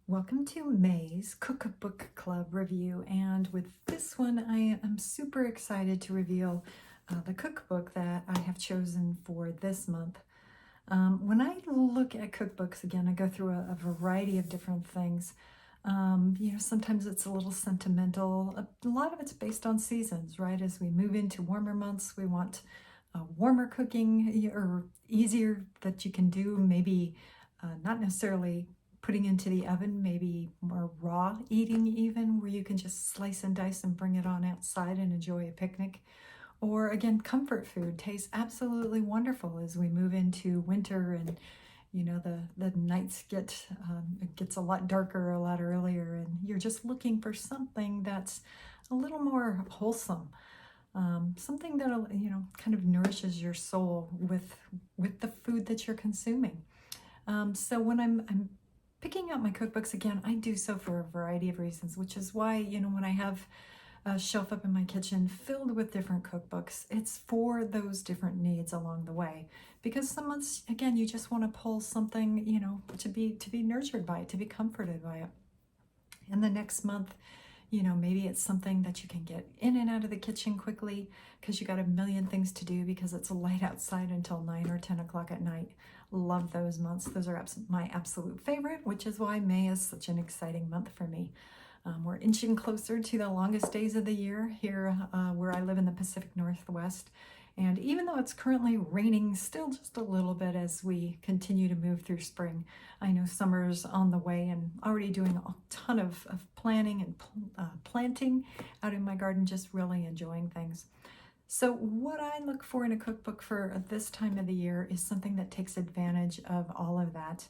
Welcome to May's Cookbook Club review, and with this one I am super excited to reveal the cookbook that I have chosen for this month. When I look at cookbooks, again, I go through a variety of different things. Sometimes it's a little sentimental. A lot of it's based on seasons, right? As we move into warmer months, we want warmer cooking or easier that you can do, maybe not necessarily putting into the oven, maybe more raw eating even, where you can just slice and dice and bring it on outside and enjoy a picnic. Or again, comfort food tastes absolutely wonderful as we move into winter and the nights it gets a lot darker a lot earlier, and you're just looking for something that's a little more wholesome, something that'll kind of nourishes your soul with the food that you're consuming. So when I'm picking out my cookbooks, again, I do so for a variety of reasons, which is why, when I have a shelf up in my kitchen filled with different cookbooks, it's for those different needs along the way. Because some months, again, you just want to pull something, to be nurtured by it, to be comforted by it. And the next month, maybe it's something that you can get in and out of the kitchen quickly because you got a million things to do because it's light outside until 9 or 10 o'clock at night. Love those months. Those are my absolute favorite, which is why May is such an exciting month for me. We're inching closer to the longest days of the year here where I live in the Pacific Northwest. And even though it's currently raining still just a little bit as we continue to move through spring, I know summer's on the way and already doing a ton of planning and planting out in my garden, just really enjoying things. So what I look for in a cookbook for this time of the year is something that takes advantage of all of that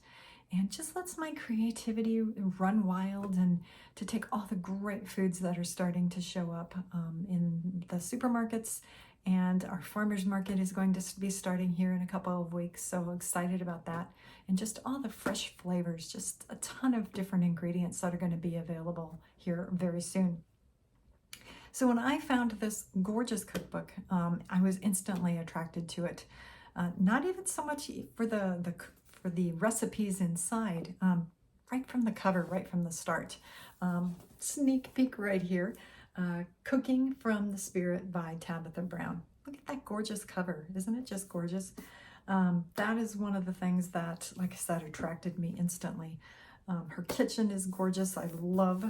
and just lets my creativity run wild, and to take all the great foods that are starting to show up in the supermarkets. And our farmers market is going to be starting here in a couple of weeks, so excited about that. And just all the fresh flavors, just a ton of different ingredients that are going to be available here very soon. So when I found this gorgeous cookbook, I was instantly attracted to it. Not even so much for the recipes inside, right from the cover, right from the start. Sneak peek right here. Cooking from the Spirit by Tabitha Brown. Look at that gorgeous cover. Isn't it just gorgeous? That is one of the things that, like I said, attracted me instantly. Her kitchen is gorgeous. I love,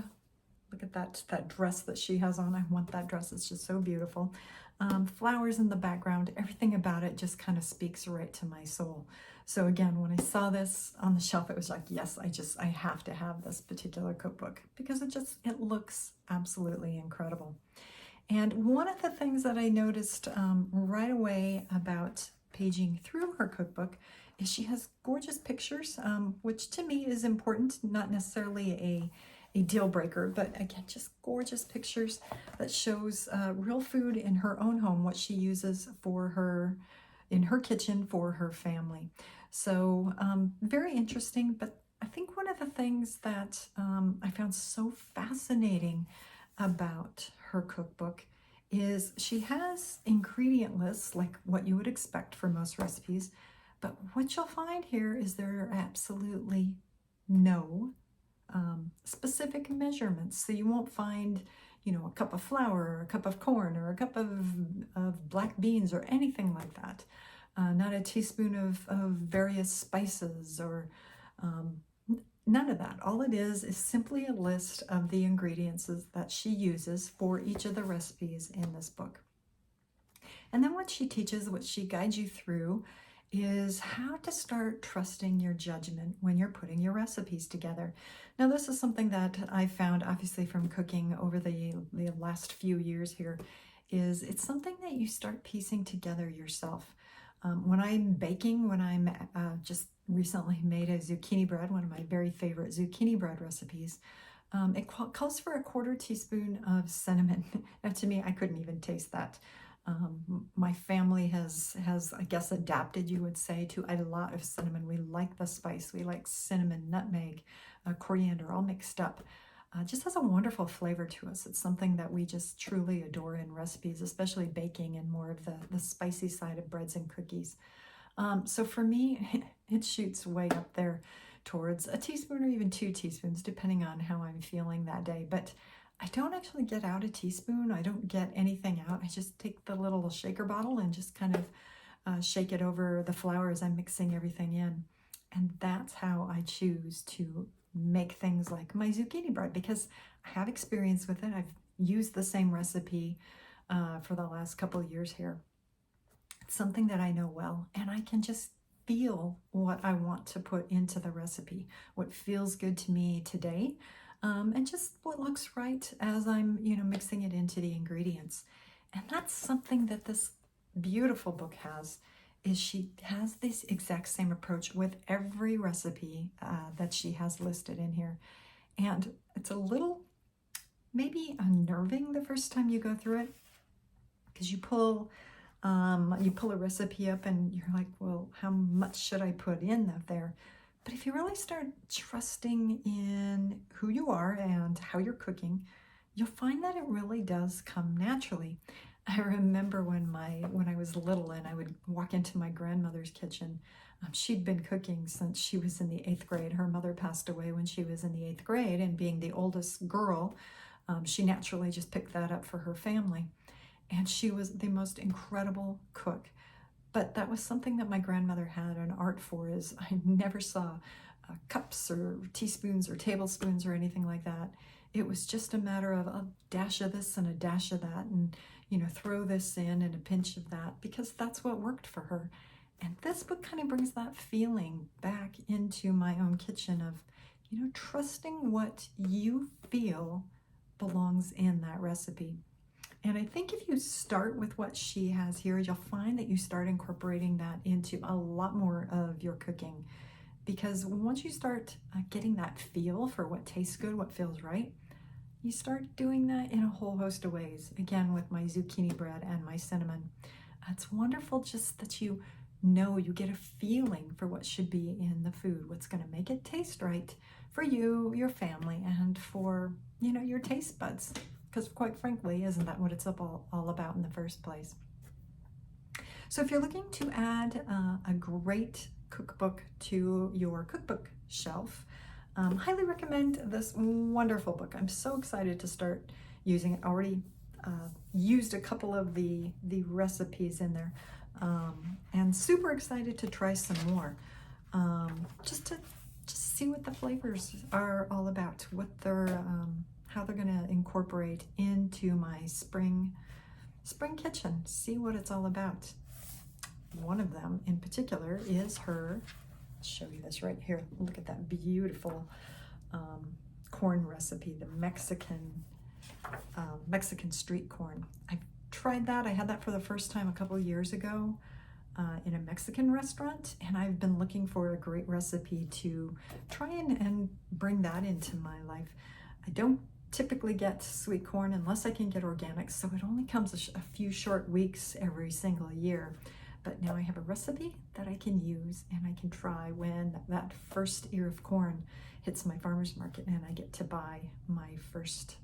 look at that dress that she has on. I want that dress. It's just so beautiful. Flowers in the background, everything about it just kind of speaks right to my soul. So again, when I saw this on the shelf, it was like, yes, I have to have this particular cookbook because it looks absolutely incredible. And one of the things that I noticed right away about paging through her cookbook is she has gorgeous pictures, which to me is important, not necessarily a deal breaker, but again, just gorgeous pictures that shows real food in her own home, what she uses in her kitchen for her family. So very interesting, but I think one of the things that I found so fascinating about her cookbook is she has ingredient lists like what you would expect for most recipes, but what you'll find here is there are absolutely no specific measurements. So you won't find, a cup of flour or a cup of corn or a cup of black beans or anything like that. Not a teaspoon of various spices or none of that. All it is simply a list of the ingredients that she uses for each of the recipes in this book. And then what she teaches, what she guides you through, is how to start trusting your judgment when you're putting your recipes together. Now, this is something that I found, obviously, from cooking over the last few years here, is it's something that you start piecing together yourself. When I'm baking, when I'm just recently made a zucchini bread, one of my very favorite zucchini bread recipes, it calls for a 1/4 teaspoon of cinnamon. Now, to me, I couldn't even taste that. My family has, I guess, adapted, you would say, to a lot of cinnamon. We like the spice. We like cinnamon, nutmeg, coriander, all mixed up. Just has a wonderful flavor to us. It's something that we just truly adore in recipes, especially baking and more of the spicy side of breads and cookies. So for me, it shoots way up there towards a teaspoon or even 2 teaspoons, depending on how I'm feeling that day. But I don't actually get out a teaspoon. I don't get anything out. I just take the little shaker bottle and just kind of shake it over the flour as I'm mixing everything in. And that's how I choose to make things like my zucchini bread, because I have experience with it. I've used the same recipe for the last couple of years here. It's something that I know well, and I can just feel what I want to put into the recipe, what feels good to me today, and just what looks right as I'm, mixing it into the ingredients. And that's something that this beautiful book has, is she has this exact same approach with every recipe that she has listed in here. And it's a little maybe unnerving the first time you go through it, because you pull a recipe up and you're like, well, how much should I put in there? But if you really start trusting in who you are and how you're cooking, you'll find that it really does come naturally. I remember when I was little and I would walk into my grandmother's kitchen. She'd been cooking since she was in the 8th grade. Her mother passed away when she was in the 8th grade, and being the oldest girl, she naturally just picked that up for her family. And she was the most incredible cook. But that was something that my grandmother had an art for, is I never saw cups or teaspoons or tablespoons or anything like that. It was just a matter of a dash of this and a dash of that, and throw this in and a pinch of that, because that's what worked for her. And this book kind of brings that feeling back into my own kitchen of, trusting what you feel belongs in that recipe. And I think if you start with what she has here, you'll find that you start incorporating that into a lot more of your cooking. Because once you start getting that feel for what tastes good, what feels right, you start doing that in a whole host of ways. Again, with my zucchini bread and my cinnamon. It's wonderful just that you get a feeling for what should be in the food, what's going to make it taste right for you, your family, and for, your taste buds. Because quite frankly, isn't that what it's all about in the first place? So if you're looking to add a great cookbook to your cookbook shelf, highly recommend this wonderful book. I'm so excited to start using it. I already used a couple of the recipes in there, and super excited to try some more, just to see what the flavors are all about, what they're how they're going to incorporate into my spring kitchen. See what it's all about. One of them in particular is her, I'll show you this right here. Look at that beautiful corn recipe, the Mexican street corn. I tried that. I had that for the first time a couple of years ago in a Mexican restaurant, and I've been looking for a great recipe to try and bring that into my life. I don't typically get sweet corn unless I can get organic, so it only comes a few short weeks every single year. But now I have a recipe that I can use and I can try when that first ear of corn hits my farmer's market and I get to buy my first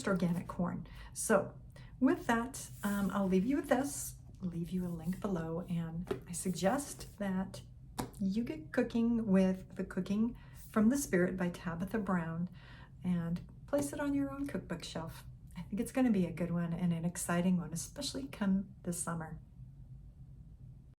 organic corn. So with that, I'll leave you with this, leave you a link below, and I suggest that you get cooking with the Cooking from the Spirit by Tabitha Brown and place it on your own cookbook shelf. I think it's going to be a good one and an exciting one, especially come this summer.